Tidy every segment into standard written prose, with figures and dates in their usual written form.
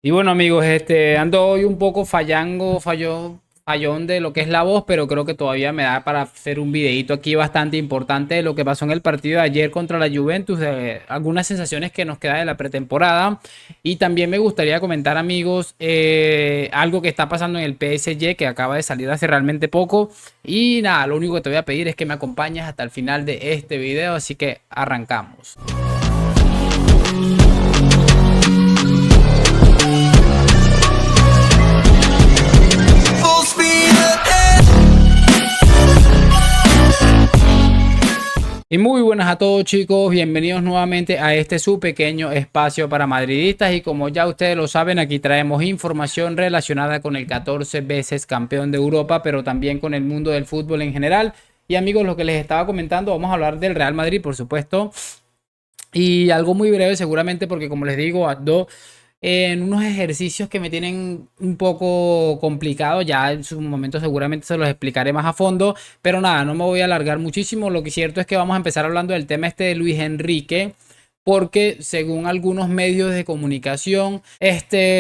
Y bueno, amigos, ando hoy un poco fallón de lo que es la voz, pero creo que todavía me da para hacer un videito aquí bastante importante de lo que pasó en el partido de ayer contra la Juventus, de algunas sensaciones que nos queda de la pretemporada. Y también me gustaría comentar, amigos, algo que está pasando en el PSG, que acaba de salir hace realmente poco. Y nada, lo único que te voy a pedir es que me acompañes hasta el final de este video, así que arrancamos. Y muy buenas a todos, chicos, bienvenidos nuevamente a este su pequeño espacio para madridistas. Y como ya ustedes lo saben, aquí traemos información relacionada con el 14 veces campeón de Europa, pero también con el mundo del fútbol en general. Y amigos, lo que les estaba comentando, vamos a hablar del Real Madrid, por supuesto, y algo muy breve seguramente porque, como les digo, ando en unos ejercicios que me tienen un poco complicado. Ya en su momento seguramente se los explicaré más a fondo, pero nada, no me voy a alargar muchísimo. Lo que es cierto es que vamos a empezar hablando del tema de Luis Enrique, porque según algunos medios de comunicación,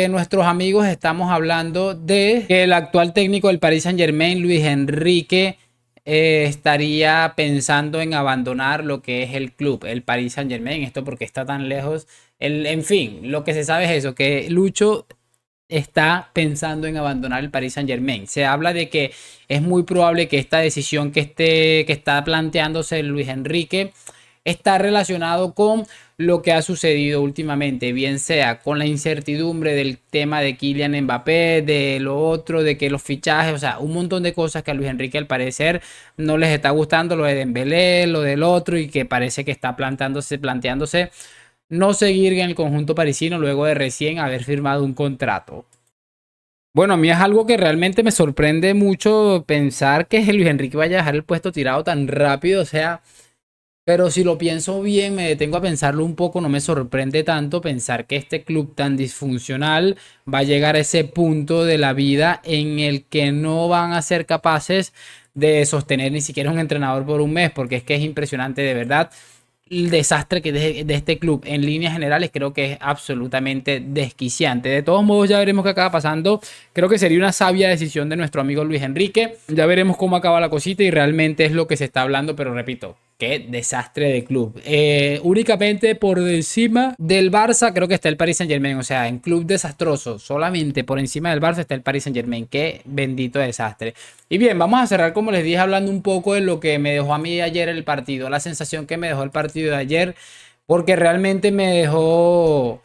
nuestros amigos estamos hablando de que el actual técnico del Paris Saint-Germain, Luis Enrique, estaría pensando en abandonar lo que es el club, el Paris Saint-Germain. Esto porque está tan lejos. En fin, lo que se sabe es eso, que Lucho está pensando en abandonar el Paris Saint-Germain. Se habla de que es muy probable que esta decisión que está planteándose Luis Enrique está relacionado con lo que ha sucedido últimamente, bien sea con la incertidumbre del tema de Kylian Mbappé, de lo otro, de que los fichajes, o sea, un montón de cosas que a Luis Enrique al parecer no les está gustando, lo de Dembélé, lo del otro, y que parece que está planteándose no seguir en el conjunto parisino luego de recién haber firmado un contrato. Bueno, a mí es algo que realmente me sorprende mucho pensar que Luis Enrique vaya a dejar el puesto tirado tan rápido, o sea, pero si lo pienso bien, me detengo a pensarlo un poco, no me sorprende tanto pensar que este club tan disfuncional va a llegar a ese punto de la vida en el que no van a ser capaces de sostener ni siquiera un entrenador por un mes, porque es que es impresionante de verdad el desastre que de este club en líneas generales. Creo que es absolutamente desquiciante. De todos modos, ya veremos qué acaba pasando. Creo que sería una sabia decisión de nuestro amigo Luis Enrique. Ya veremos cómo acaba la cosita y realmente es lo que se está hablando, pero repito, qué desastre de club. Únicamente por encima del Barça creo que está el Paris Saint-Germain. O sea, en club desastroso, solamente por encima del Barça está el Paris Saint-Germain. Qué bendito desastre. Y bien, vamos a cerrar, como les dije, hablando un poco de lo que me dejó a mí ayer el partido, la sensación que me dejó el partido de ayer, porque realmente me dejó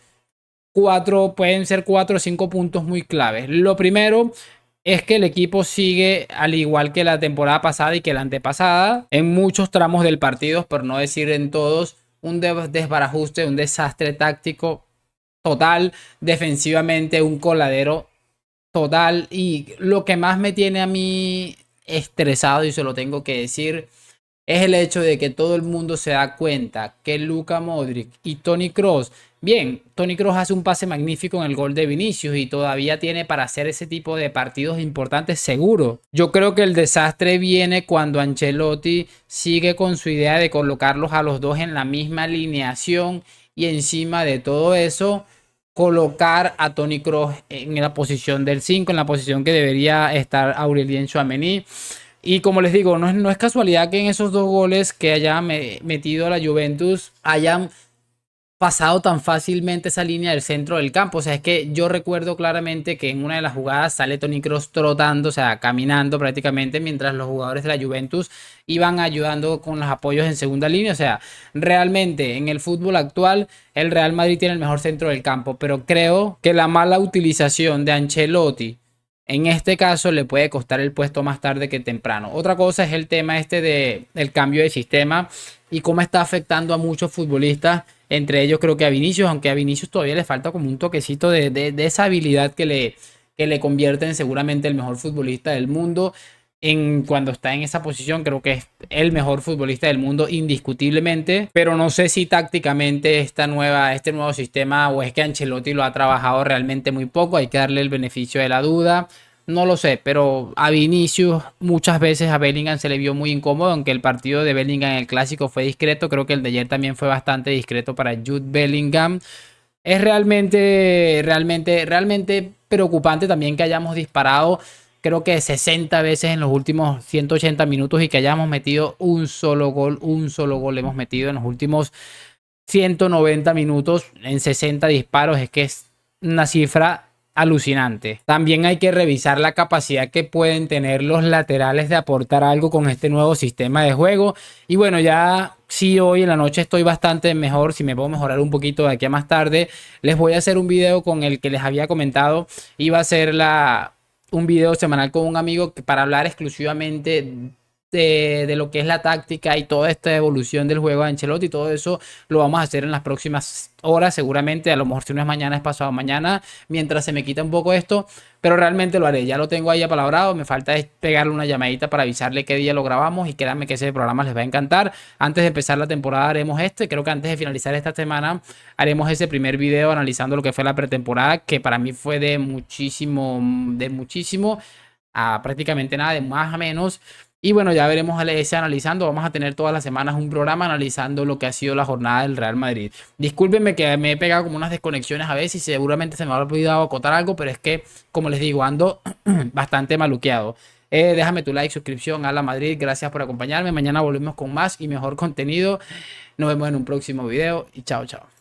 pueden ser cuatro o cinco puntos muy claves. Lo primero es que el equipo sigue al igual que la temporada pasada y que la antepasada, en muchos tramos del partido, por no decir en todos, un desbarajuste, un desastre táctico total, defensivamente un coladero total. Y lo que más me tiene a mí estresado, y se lo tengo que decir, es el hecho de que todo el mundo se da cuenta que Luka Modric y Toni Kroos, bien, Toni Kroos hace un pase magnífico en el gol de Vinicius y todavía tiene para hacer ese tipo de partidos importantes seguro. Yo creo que el desastre viene cuando Ancelotti sigue con su idea de colocarlos a los dos en la misma alineación, y encima de todo eso colocar a Toni Kroos en la posición del 5, en la posición que debería estar Aurelien Tchouaméni. Y como les digo, no es casualidad que en esos dos goles que haya metido a la Juventus hayan pasado tan fácilmente esa línea del centro del campo. O sea, es que yo recuerdo claramente que en una de las jugadas sale Toni Kroos trotando, o sea, caminando prácticamente, mientras los jugadores de la Juventus iban ayudando con los apoyos en segunda línea. O sea, realmente en el fútbol actual el Real Madrid tiene el mejor centro del campo, pero creo que la mala utilización de Ancelotti en este caso le puede costar el puesto más tarde que temprano. Otra cosa es el tema del cambio de sistema y cómo está afectando a muchos futbolistas. Entre ellos creo que a Vinicius, aunque a Vinicius todavía le falta como un toquecito de esa habilidad que le convierte en seguramente el mejor futbolista del mundo. Cuando está en esa posición, creo que es el mejor futbolista del mundo indiscutiblemente, pero no sé si tácticamente este nuevo sistema, o es que Ancelotti lo ha trabajado realmente muy poco. Hay que darle el beneficio de la duda, no lo sé, pero a Vinicius muchas veces, a Bellingham se le vio muy incómodo, aunque el partido de Bellingham en el clásico fue discreto. Creo que el de ayer también fue bastante discreto para Jude Bellingham. Es realmente preocupante también que hayamos disparado, creo que 60 veces en los últimos 180 minutos y que hayamos metido un solo gol hemos metido en los últimos 190 minutos en 60 disparos. Es que es una cifra alucinante. También hay que revisar la capacidad que pueden tener los laterales de aportar algo con este nuevo sistema de juego. Y bueno, ya sí, hoy en la noche estoy bastante mejor. Si me puedo mejorar un poquito de aquí a más tarde, les voy a hacer un video con el que les había comentado. Iba a ser un video semanal con un amigo para hablar exclusivamente de lo que es la táctica y toda esta evolución del juego de Ancelotti. Y todo eso lo vamos a hacer en las próximas horas, seguramente. A lo mejor si no es mañana, es pasado mañana, mientras se me quita un poco esto, pero realmente lo haré. Ya lo tengo ahí apalabrado, me falta es pegarle una llamadita para avisarle qué día lo grabamos, y créanme que ese programa les va a encantar. Antes de empezar la temporada haremos creo que antes de finalizar esta semana haremos ese primer video analizando lo que fue la pretemporada, que para mí fue de muchísimo a prácticamente nada, de más a menos. Y bueno, ya veremos ese analizando. Vamos a tener todas las semanas un programa analizando lo que ha sido la jornada del Real Madrid. Discúlpenme que me he pegado como unas desconexiones a veces y seguramente se me ha olvidado acotar algo, pero es que, como les digo, ando bastante maluqueado. Déjame tu like, suscripción a la Madrid. Gracias por acompañarme. Mañana volvemos con más y mejor contenido. Nos vemos en un próximo video y chao, chao.